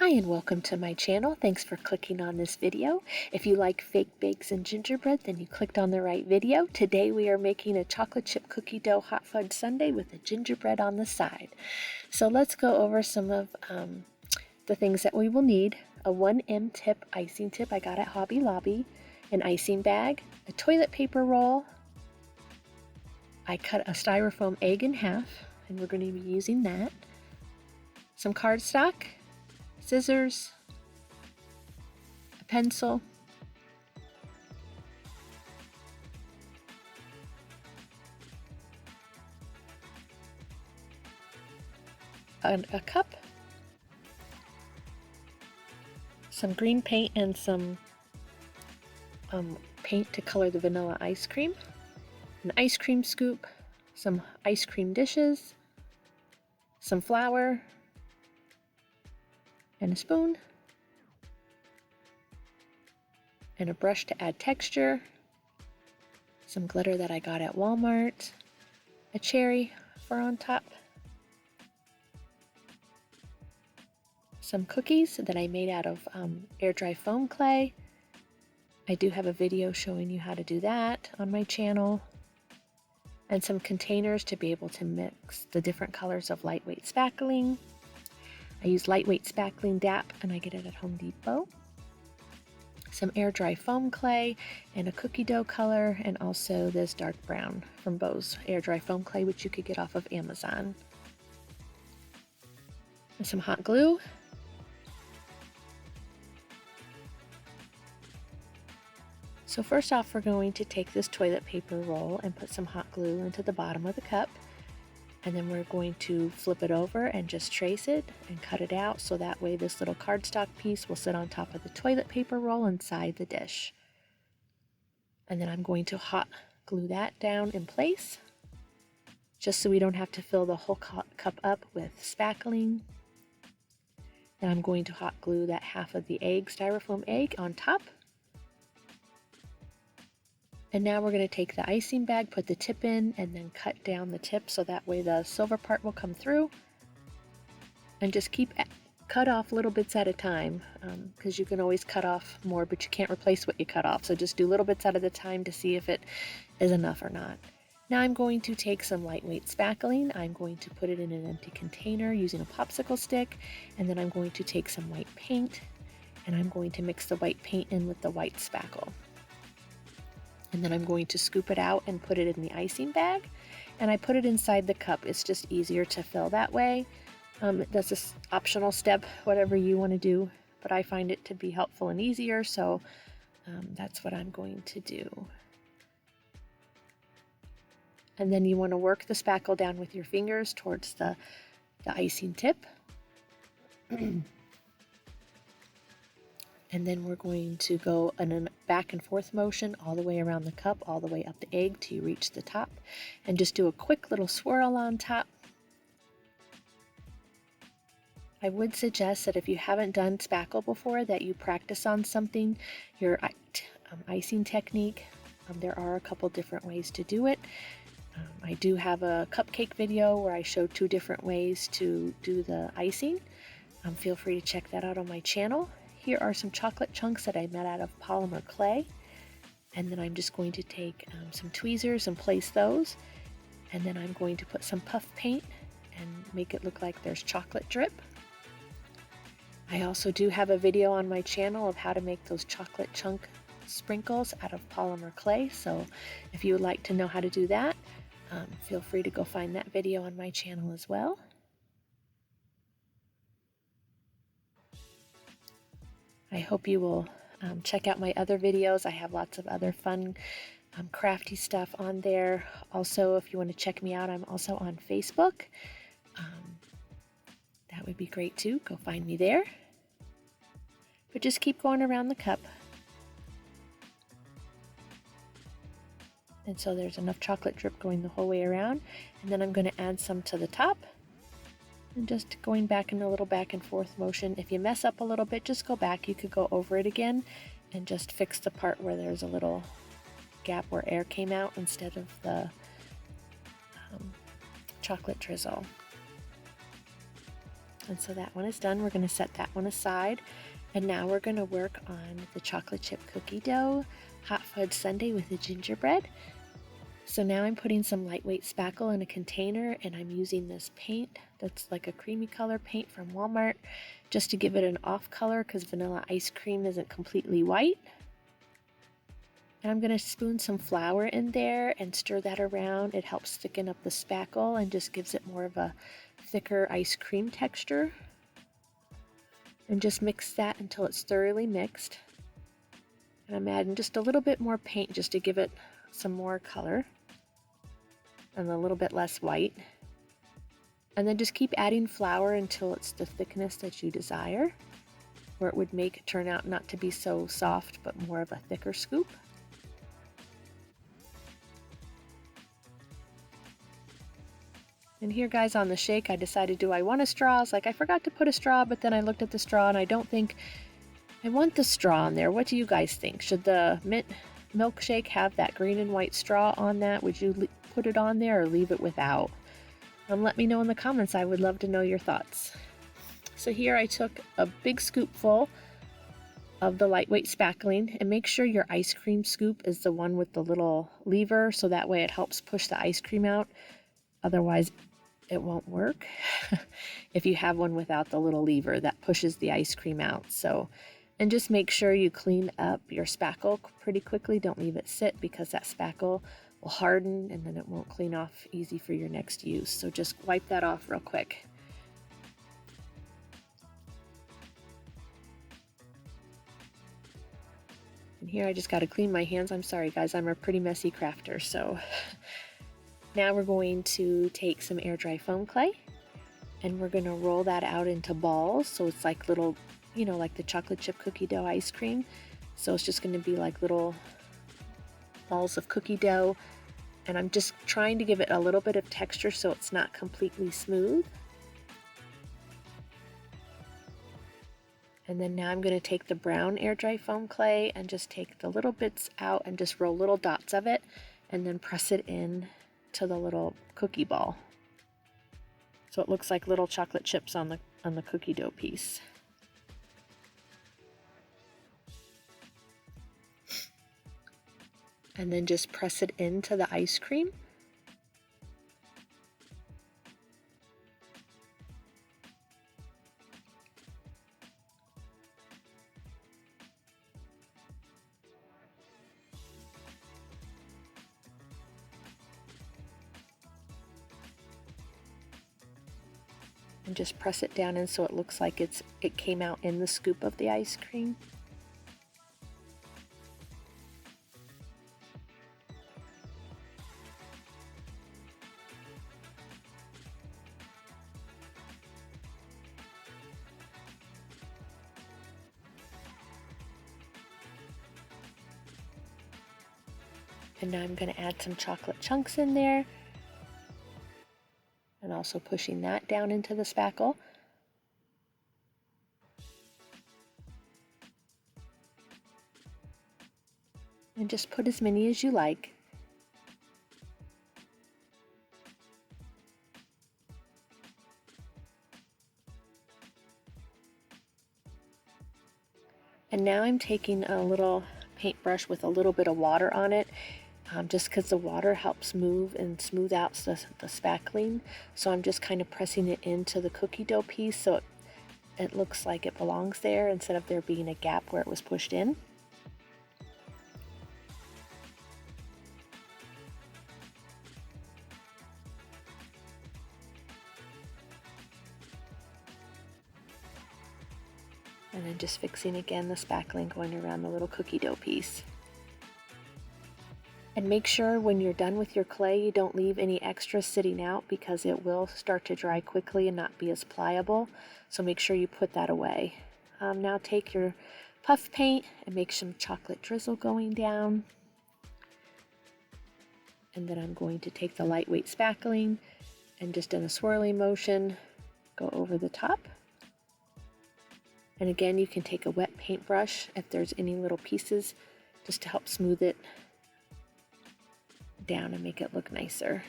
Hi and welcome to my channel. Thanks for clicking on this video. If you like fake bakes and gingerbread, then you clicked on the right video. Today we are making a chocolate chip cookie dough hot fudge sundae with a gingerbread on the side. So let's go over some of the things that we will need. A 1M tip icing tip I got at Hobby Lobby, an icing bag, a toilet paper roll. I cut a styrofoam egg in half and we're going to be using that. Some cardstock, scissors, a pencil, a cup, some green paint and some paint to color the vanilla ice cream, an ice cream scoop, some ice cream dishes, some flour, and a spoon, and a brush to add texture, some glitter that I got at Walmart, a cherry for on top, some cookies that I made out of air dry foam clay. I do have a video showing you how to do that on my channel, and some containers to be able to mix the different colors of lightweight spackling. I use lightweight spackling DAP and I get it at Home Depot. Some air dry foam clay and a cookie dough color, and also this dark brown from Bose air dry foam clay, which you could get off of Amazon. And some hot glue. So first off, we're going to take this toilet paper roll and put some hot glue into the bottom of the cup. And then we're going to flip it over and just trace it and cut it out, so that way this little cardstock piece will sit on top of the toilet paper roll inside the dish. And then I'm going to hot glue that down in place, just so we don't have to fill the whole cup up with spackling. Then I'm going to hot glue that half of the egg, styrofoam egg, on top. And now we're going to take the icing bag, put the tip in, and then cut down the tip so that way the silver part will come through. And just cut off little bits at a time, because you can always cut off more, but you can't replace what you cut off. So just do little bits at a time to see if it is enough or not. Now I'm going to take some lightweight spackling. I'm going to put it in an empty container using a popsicle stick, and then I'm going to take some white paint, and I'm going to mix the white paint in with the white spackle. And then I'm going to scoop it out and put it in the icing bag, and I put it inside the cup. It's just easier to fill that way. That's an optional step, whatever you want to do, but I find it to be helpful and easier, so that's what I'm going to do. And then you want to work the spackle down with your fingers towards the icing tip. And then we're going to go in a back and forth motion all the way around the cup, all the way up the egg till you reach the top, and just do a quick little swirl on top. I would suggest that if you haven't done spackle before, that you practice on something, your icing technique. There are a couple different ways to do it. I do have a cupcake video where I show 2 different ways to do the icing. Feel free to check that out on my channel. Here are some chocolate chunks that I made out of polymer clay, and then I'm just going to take some tweezers and place those, and then I'm going to put some puff paint and make it look like there's chocolate drip. I also do have a video on my channel of how to make those chocolate chunk sprinkles out of polymer clay, so if you would like to know how to do that, feel free to go find that video on my channel as well. I hope you will check out my other videos. I have lots of other fun, crafty stuff on there. Also, if you want to check me out, I'm also on Facebook. That would be great too. Go find me there. But just keep going around the cup. And so there's enough chocolate drip going the whole way around. And then I'm going to add some to the top. And just going back in a little back and forth motion. If you mess up a little bit, just go back. You could go over it again and just fix the part where there's a little gap where air came out instead of the chocolate drizzle. And so that one is done. We're going to set that one aside. And now we're going to work on the chocolate chip cookie dough hot fudge sundae with the gingerbread. So now I'm putting some lightweight spackle in a container, and I'm using this paint that's like a creamy color paint from Walmart just to give it an off color because vanilla ice cream isn't completely white. And I'm going to spoon some flour in there and stir that around. It helps thicken up the spackle and just gives it more of a thicker ice cream texture. And just mix that until it's thoroughly mixed. And I'm adding just a little bit more paint just to give it some more color and a little bit less white. And then just keep adding flour until it's the thickness that you desire, where it would make it turn out not to be so soft but more of a thicker scoop. And here, guys, on the shake, I decided, do I want a straw? I was like, I forgot to put a straw, but then I looked at the straw and I don't think I want the straw in there. What do you guys think? Should the mint milkshake have that green and white straw on that? Would you put it on there or leave it without? Let me know in the comments. I would love to know your thoughts. So here I took a big scoopful of the lightweight spackling, and make sure your ice cream scoop is the one with the little lever, so that way it helps push the ice cream out. Otherwise, it won't work if you have one without the little lever that pushes the ice cream out. So, and just make sure you clean up your spackle pretty quickly. Don't leave it sit because that spackle will harden and then it won't clean off easy for your next use. So just wipe that off real quick. And here I just got to clean my hands. I'm sorry, guys, I'm a pretty messy crafter. So now we're going to take some air dry foam clay and we're going to roll that out into balls. So it's like little, you know, like the chocolate chip cookie dough ice cream. So it's just going to be like little balls of cookie dough. And I'm just trying to give it a little bit of texture so it's not completely smooth. And then now I'm going to take the brown air dry foam clay and just take the little bits out and just roll little dots of it and then press it in to the little cookie ball. So it looks like little chocolate chips on the cookie dough piece. And then just press it into the ice cream. And just press it down in so it looks like it came out in the scoop of the ice cream. And now I'm going to add some chocolate chunks in there. And also pushing that down into the spackle. And just put as many as you like. And now I'm taking a little paintbrush with a little bit of water on it. Just because the water helps move and smooth out the spackling. So I'm just kind of pressing it into the cookie dough piece so it looks like it belongs there instead of there being a gap where it was pushed in. And then just fixing again the spackling going around the little cookie dough piece. And make sure when you're done with your clay, you don't leave any extra sitting out because it will start to dry quickly and not be as pliable. So make sure you put that away. Now take your puff paint and make some chocolate drizzle going down. And then I'm going to take the lightweight spackling and just in a swirling motion, go over the top. And again, you can take a wet paintbrush if there's any little pieces just to help smooth it down and make it look nicer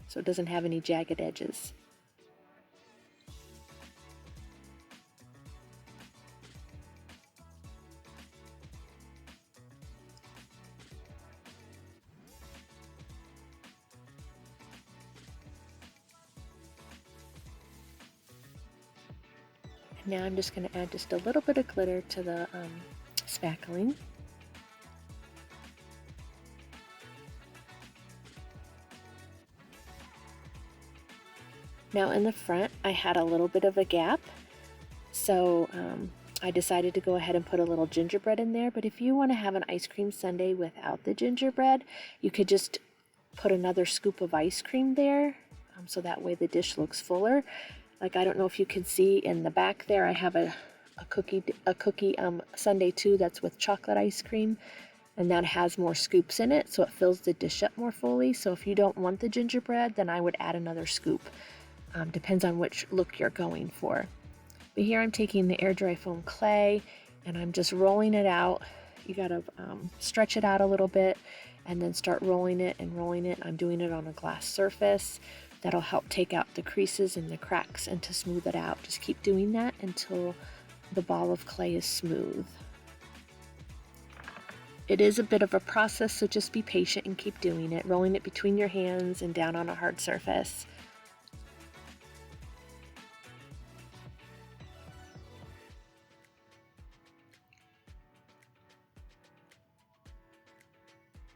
so it doesn't have any jagged edges. And now I'm just going to add just a little bit of glitter to the spackling. Now in the front, I had a little bit of a gap, so I decided to go ahead and put a little gingerbread in there. But if you want to have an ice cream sundae without the gingerbread, you could just put another scoop of ice cream there, so that way the dish looks fuller. Like, I don't know if you can see in the back there, I have a cookie sundae too that's with chocolate ice cream, and that has more scoops in it, so it fills the dish up more fully. So if you don't want the gingerbread, then I would add another scoop. Depends on which look you're going for. But here I'm taking the air dry foam clay and I'm just rolling it out. You gotta stretch it out a little bit and then start rolling it and rolling it. I'm doing it on a glass surface. That'll help take out the creases and the cracks and to smooth it out. Just keep doing that until the ball of clay is smooth. It is a bit of a process, so just be patient and keep doing it, rolling it between your hands and down on a hard surface.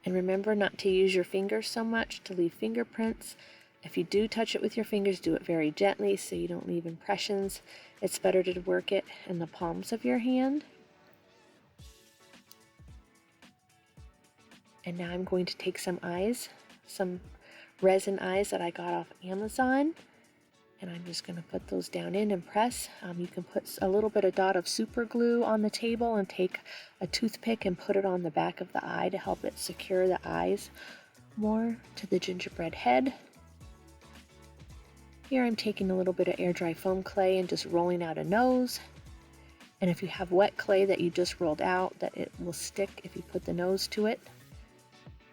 And remember not to use your fingers so much to leave fingerprints. If you do touch it with your fingers, do it very gently so you don't leave impressions. It's better to work it in the palms of your hand. And now I'm going to take some eyes, some resin eyes that I got off Amazon, and I'm just going to put those down in and press. You can put a little bit of dot of super glue on the table and take a toothpick and put it on the back of the eye to help it secure the eyes more to the gingerbread head. Here I'm taking a little bit of air dry foam clay and just rolling out a nose. And if you have wet clay that you just rolled out, that it will stick if you put the nose to it.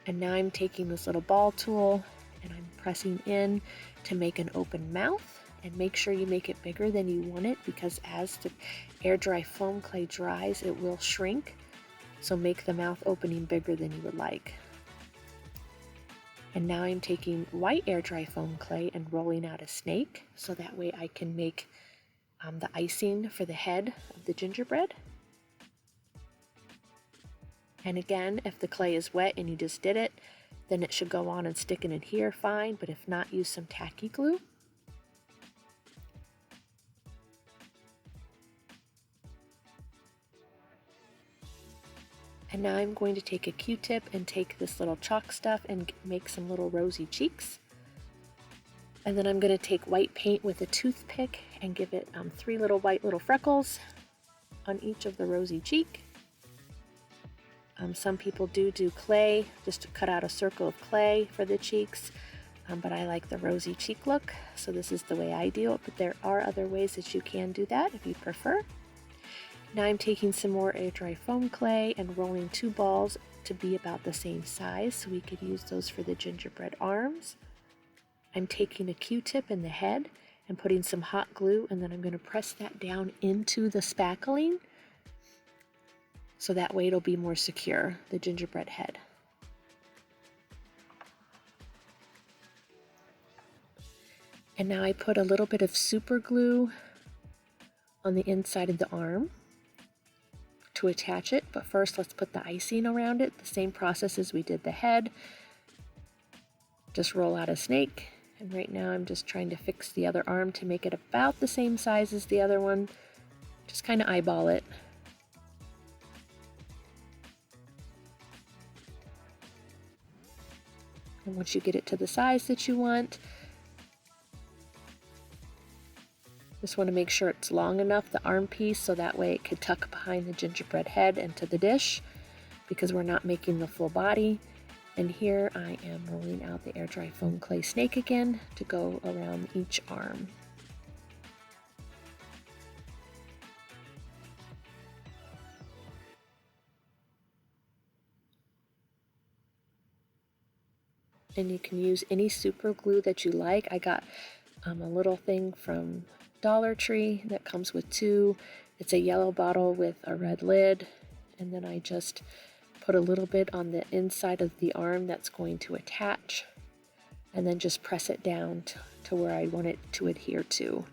And now I'm taking this little ball tool and I'm pressing in to make an open mouth, and make sure you make it bigger than you want it, because as the air dry foam clay dries, it will shrink. So make the mouth opening bigger than you would like. And now I'm taking white air dry foam clay and rolling out a snake, so that way I can make the icing for the head of the gingerbread. And again, if the clay is wet and you just did it, then it should go on and stick and adhere fine, but if not, use some tacky glue. And now I'm going to take a Q-tip and take this little chalk stuff and make some little rosy cheeks. And then I'm going to take white paint with a toothpick and give it 3 little white little freckles on each of the rosy cheek. Some people do clay, just to cut out a circle of clay for the cheeks, but I like the rosy cheek look, so this is the way I do it, but there are other ways that you can do that if you prefer. Now I'm taking some more air dry foam clay and rolling 2 balls to be about the same size, so we could use those for the gingerbread arms. I'm taking a Q-tip in the head and putting some hot glue, and then I'm going to press that down into the spackling, so that way it'll be more secure, the gingerbread head. And now I put a little bit of super glue on the inside of the arm to attach it, but first let's put the icing around it, the same process as we did the head. Just roll out a snake, and right now I'm just trying to fix the other arm to make it about the same size as the other one. Just kind of eyeball it. And once you get it to the size that you want, just want to make sure it's long enough, the arm piece, so that way it could tuck behind the gingerbread head into the dish, because we're not making the full body. And here I am rolling out the air dry foam clay snake again to go around each arm. And you can use any super glue that you like. I got a little thing from Dollar Tree that comes with 2. It's a yellow bottle with a red lid, and then I just put a little bit on the inside of the arm that's going to attach, and then just press it down to where I want it to adhere to.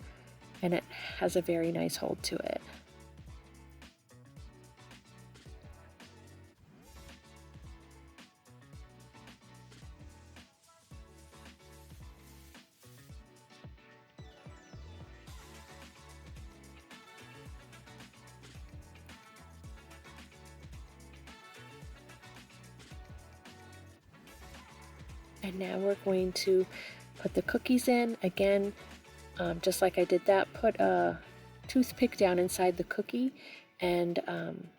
and it has a very nice hold to it. And now we're going to put the cookies in. Again, just like I did that, put a toothpick down inside the cookie, and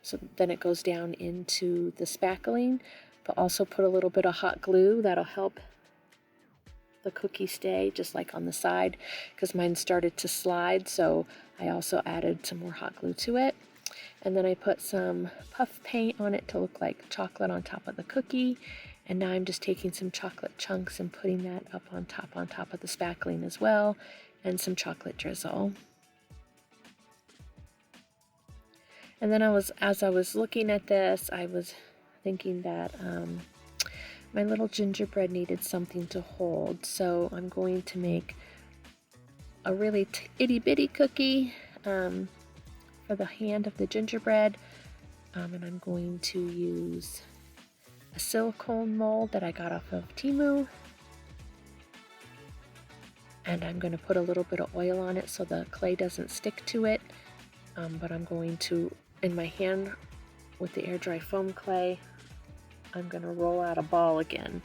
so then it goes down into the spackling, but also put a little bit of hot glue. That'll help the cookie stay just like on the side, because mine started to slide, so I also added some more hot glue to it. And then I put some puff paint on it to look like chocolate on top of the cookie. And now I'm just taking some chocolate chunks and putting that up on top of the spackling as well, and some chocolate drizzle. And then as I was looking at this, I was thinking that my little gingerbread needed something to hold, so I'm going to make a really itty bitty cookie for the hand of the gingerbread, and I'm going to use a silicone mold that I got off of Temu, and I'm going to put a little bit of oil on it so the clay doesn't stick to it, but I'm going to, in my hand with the air dry foam clay, I'm going to roll out a ball again.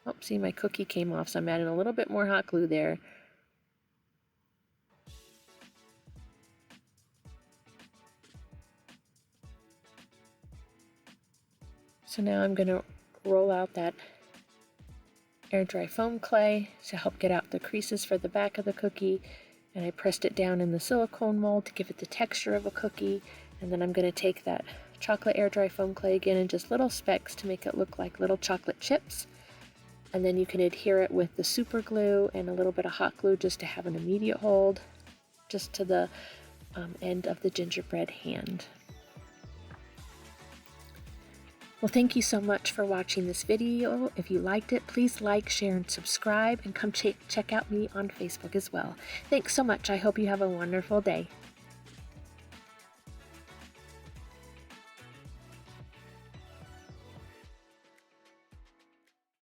Oh, see, my cookie came off, so I'm adding a little bit more hot glue there. So now I'm going to roll out that air dry foam clay to help get out the creases for the back of the cookie, and I pressed it down in the silicone mold to give it the texture of a cookie. And then I'm going to take that chocolate air dry foam clay again in just little specks to make it look like little chocolate chips, and then you can adhere it with the super glue and a little bit of hot glue just to have an immediate hold just to the end of the gingerbread hand. Well, thank you so much for watching this video. If you liked it, please like, share, and subscribe, and come check out me on Facebook as well. Thanks so much. I hope you have a wonderful day.